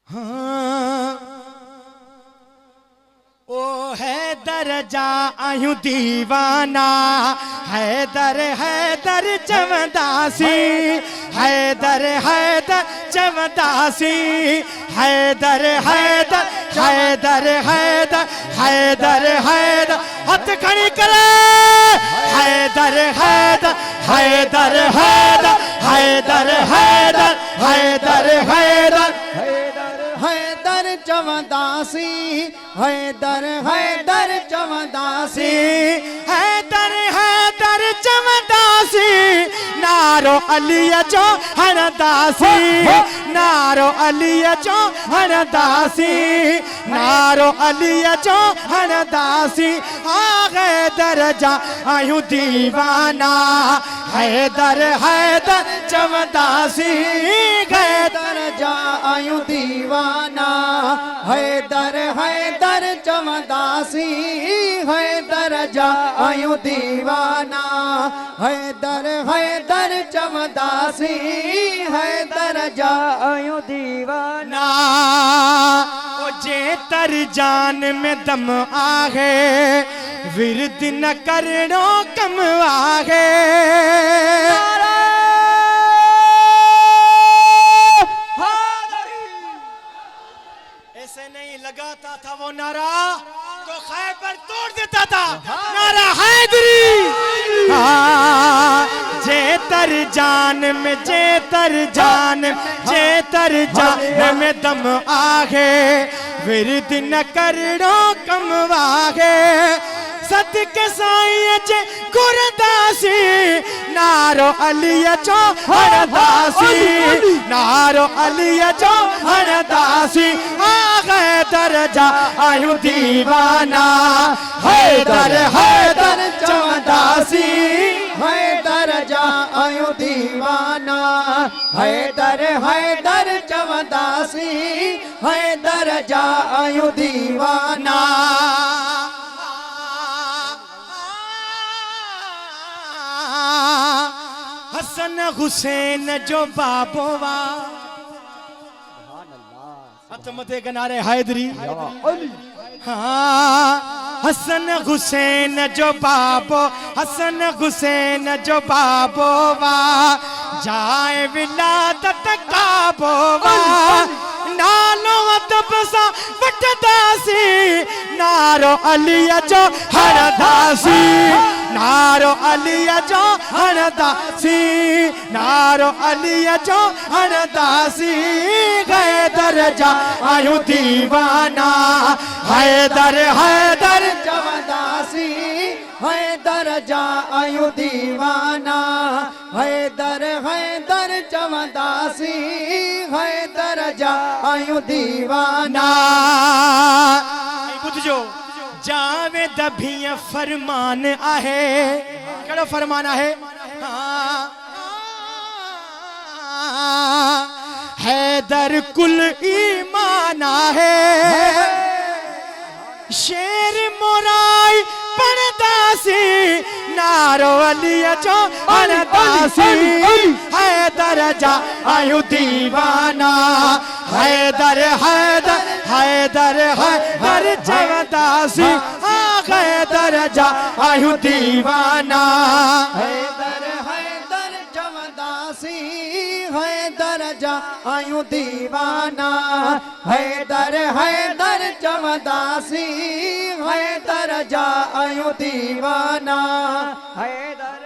हाँ ओ हैदर जा आयूं दीवाना, हैदर हैदर चवदासी, हैदर हैदर चवदासी, हैदर हैदर हैदर हैदर हैदर हैदर हथ खड़ी करे, हैदर हैदर हैदर हैदर हैदर हैदर हैदर हैदर हैदर चवदासी, हैदर हैदर चवदासी, हैदर हैदर चवदासी, नारो अली जो हरदासी, नारो अली जो हरदासी, नारो अली जो हरदासी। आ हैदर जा आयूं दीवाना, हैदर हैदर चवदासी, हैदर जा आयूं दीवाना, हैदर हैदर चवदासी, हैदर जा आयूं दीवाना, हैदर हैदर चवदासी, हैदर जा आयूं दीवाना। ओ जे तर जान में दम आहे, विरद न करणो कम आहे। ऐसे नहीं लगाता था वो नारा तो खैबर तोड़ देता था, नारा हैदरी। जेतर जान में, जेतर जान, जेतर जान में दम आहे, विरद न करणो कम आहे। सदके साईं जे गुरदासी, नारो अली जो हरदासी, नारो अली जो हरदासी। आ हैदर जा आयूं दीवाना, हैदर हैदर चवदासी, हैदर जा आयूं दीवाना, हैदर हैदर चवदासी, हैदर जा आयूं दीवाना। हसन हुसैन जो बाबोवा, हथ मथे किनारे हैदरी। हाँ हसन हुसैन जो बाबो, हसन हुसैन जो बाबोवा, जाए विलादत काबोवा, नालो अदब सा वटदासी, नारो अली जो हरदासी, नारो अली जो हरदासी, नारो अली जो हरदासी। हैदर जा आयूं दीवाना, हैदर हैदर चवदासी, हैदर जा आयूं दीवाना, हैदर हैदर चवदासी, हैदर जा आयूं दीवाना। बुझ जो जावेद भी फरमान आहे, कड़ो फरमान आहे। हैदर कुल ईमान आहे, शेर मोराई पड़दासी, नारो अली जो हरदासी। हैदर जा आयूं दीवाना, हैदर हैदर हैदर हैदर चवदासी। हैदर जा आयूं दीवाना, हैदर हैदर चवदासी, हैदर जा आयूं दीवाना, हैदर हैदर चवदासी, हैदर जा आयूं दीवाना, हैदर